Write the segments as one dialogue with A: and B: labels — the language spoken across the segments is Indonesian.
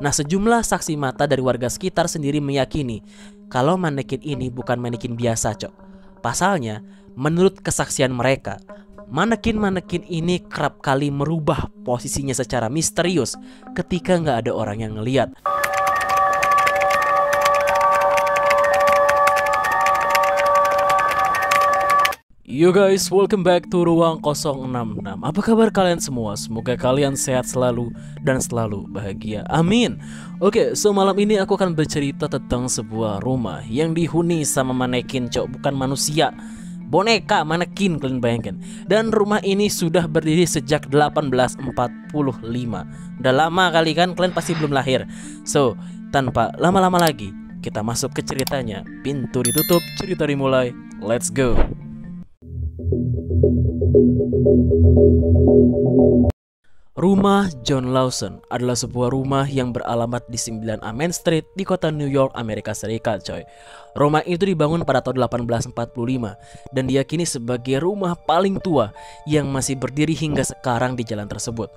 A: Nah, sejumlah saksi mata dari warga sekitar sendiri meyakini kalau manekin ini bukan manekin biasa, Cok. Pasalnya, menurut kesaksian mereka, manekin-manekin ini kerap kali merubah posisinya secara misterius ketika nggak ada orang yang ngeliat. Yo guys, welcome back to Ruang 066. Apa kabar kalian semua? Semoga kalian sehat selalu dan selalu bahagia. Amin. Oke, so malam ini aku akan bercerita tentang sebuah rumah yang dihuni sama manekin, Cok, bukan manusia. Boneka, manekin, kalian bayangkan. Dan rumah ini sudah berdiri sejak 1845. Udah lama kali kan, kalian pasti belum lahir. So, tanpa lama-lama lagi, kita masuk ke ceritanya. Pintu ditutup, cerita dimulai. Let's go. Rumah John Lawson adalah sebuah rumah yang beralamat di 9 Main Street di kota New York, Amerika Serikat, coy. Rumah itu dibangun pada tahun 1845 dan diyakini sebagai rumah paling tua yang masih berdiri hingga sekarang di jalan tersebut.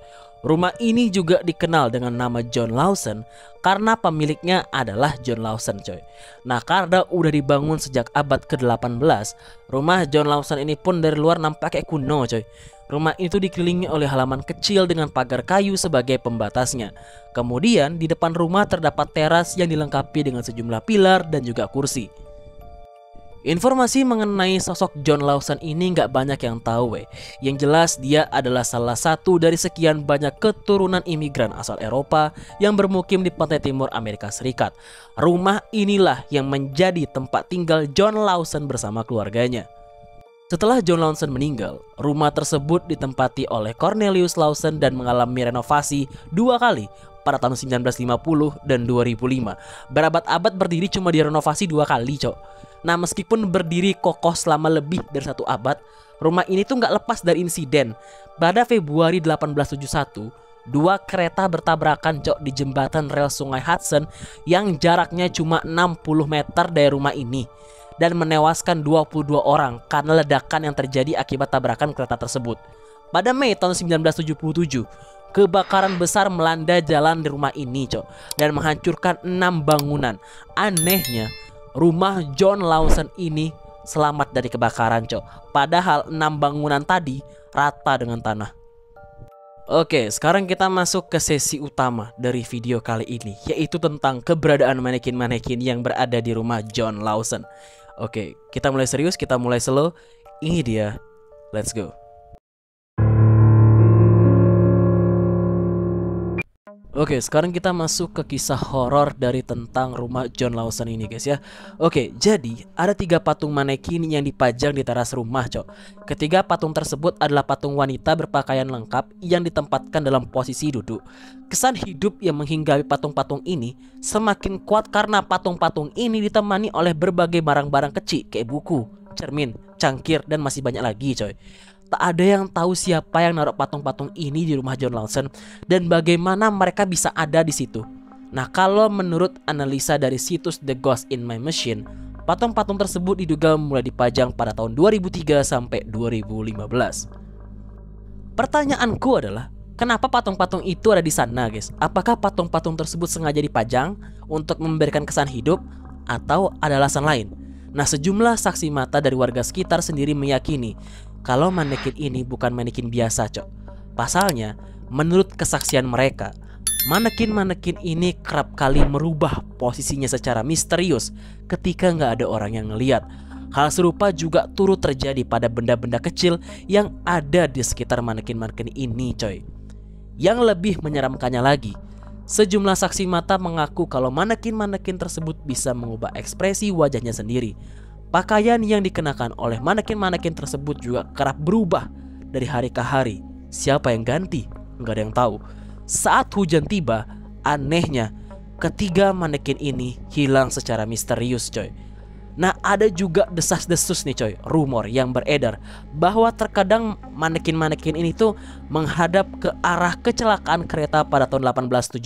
A: Rumah ini juga dikenal dengan nama John Lawson karena pemiliknya adalah John Lawson, coy. Nah, karena udah dibangun sejak abad ke-18, rumah John Lawson ini pun dari luar nampaknya kuno, coy. Rumah itu dikelilingi oleh halaman kecil dengan pagar kayu sebagai pembatasnya. Kemudian di depan rumah terdapat teras yang dilengkapi dengan sejumlah pilar dan juga kursi. Informasi mengenai sosok John Lawson ini nggak banyak yang tahu, weh. Yang jelas dia adalah salah satu dari sekian banyak keturunan imigran asal Eropa yang bermukim di pantai timur Amerika Serikat. Rumah inilah yang menjadi tempat tinggal John Lawson bersama keluarganya. Setelah John Lawson meninggal, rumah tersebut ditempati oleh Cornelius Lawson dan mengalami renovasi 2 kali pada tahun 1950 dan 2005. Berabad-abad berdiri cuma direnovasi 2 kali, Cok. Nah, meskipun berdiri kokoh selama lebih dari 1 abad, rumah ini tuh nggak lepas dari insiden. Pada Februari 1871, 2 kereta bertabrakan, Cok, di jembatan rel Sungai Hudson yang jaraknya cuma 60 meter dari rumah ini, dan menewaskan 22 orang karena ledakan yang terjadi akibat tabrakan kereta tersebut. Pada Mei tahun 1977, kebakaran besar melanda jalan di rumah ini, Cok, dan menghancurkan 6 bangunan. Anehnya, rumah John Lawson ini selamat dari kebakaran, Cok. Padahal 6 bangunan tadi rata dengan tanah. Oke, sekarang kita masuk ke sesi utama dari video kali ini, yaitu tentang keberadaan manekin-manekin yang berada di rumah John Lawson. Oke, kita mulai serius, kita mulai slow. Ini dia, let's go. Oke, sekarang kita masuk ke kisah horor dari tentang rumah John Lawson ini, guys, ya. Oke, jadi ada 3 patung manekin yang dipajang di teras rumah, Cok. Ketiga patung tersebut adalah patung wanita berpakaian lengkap yang ditempatkan dalam posisi duduk. Kesan hidup yang menghinggapi patung-patung ini semakin kuat karena patung-patung ini ditemani oleh berbagai barang-barang kecil kayak buku, cermin, cangkir, dan masih banyak lagi, coy. Tak ada yang tahu siapa yang naruh patung-patung ini di rumah John Lawson dan bagaimana mereka bisa ada di situ. Nah, kalau menurut analisa dari situs The Ghost in My Machine, patung-patung tersebut diduga mulai dipajang pada tahun 2003 sampai 2015. Pertanyaanku adalah, kenapa patung-patung itu ada di sana, guys? Apakah patung-patung tersebut sengaja dipajang untuk memberikan kesan hidup atau ada alasan lain? Nah, sejumlah saksi mata dari warga sekitar sendiri meyakini kalau manekin ini bukan manekin biasa, Cok. Pasalnya, menurut kesaksian mereka, manekin-manekin ini kerap kali merubah posisinya secara misterius ketika nggak ada orang yang ngeliat. Hal serupa juga turut terjadi pada benda-benda kecil yang ada di sekitar manekin-manekin ini, coy. Yang lebih menyeramkannya lagi, sejumlah saksi mata mengaku kalau manekin-manekin tersebut bisa mengubah ekspresi wajahnya sendiri. Pakaian yang dikenakan oleh manekin-manekin tersebut juga kerap berubah dari hari ke hari. Siapa yang ganti? Nggak ada yang tahu. Saat hujan tiba, anehnya ketiga manekin ini hilang secara misterius, coy. Nah, ada juga desas-desus nih, coy, rumor yang beredar bahwa terkadang manekin-manekin ini tuh menghadap ke arah kecelakaan kereta pada tahun 1871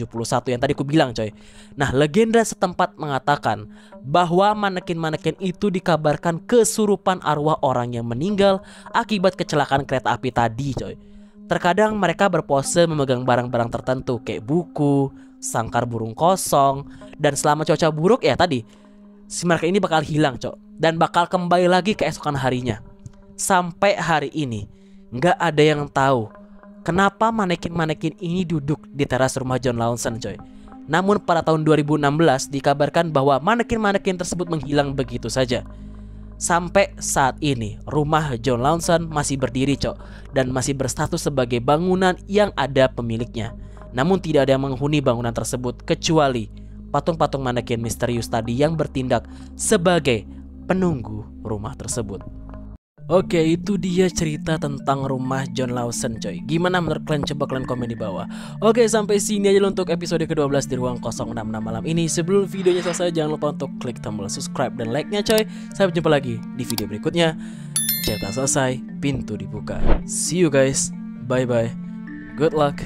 A: yang tadi aku bilang, coy. Nah, legenda setempat mengatakan bahwa manekin-manekin itu dikabarkan kesurupan arwah orang yang meninggal akibat kecelakaan kereta api tadi, coy. Terkadang mereka berpose memegang barang-barang tertentu kayak buku, sangkar burung kosong, dan selama cuaca buruk ya tadi, si manekin ini bakal hilang cok, dan bakal kembali lagi keesokan harinya. Sampai hari ini nggak ada yang tahu kenapa manekin-manekin ini duduk di teras rumah John Lawson coy. Namun pada tahun 2016 dikabarkan bahwa manekin-manekin tersebut menghilang begitu saja. Sampai saat ini rumah John Lawson masih berdiri cok, dan masih berstatus sebagai bangunan yang ada pemiliknya. Namun tidak ada yang menghuni bangunan tersebut kecuali patung-patung manekin misterius tadi yang bertindak sebagai penunggu rumah tersebut. Oke, itu dia cerita tentang rumah John Lawson coy. Gimana menurut kalian? Coba kalian komen di bawah. Oke, sampai sini aja untuk episode ke-12 di Ruang 066 malam ini. Sebelum videonya selesai, jangan lupa untuk klik tombol subscribe dan like-nya coy. Sampai jumpa lagi di video berikutnya. Cerita selesai, pintu dibuka. See you guys. Bye bye. Good luck.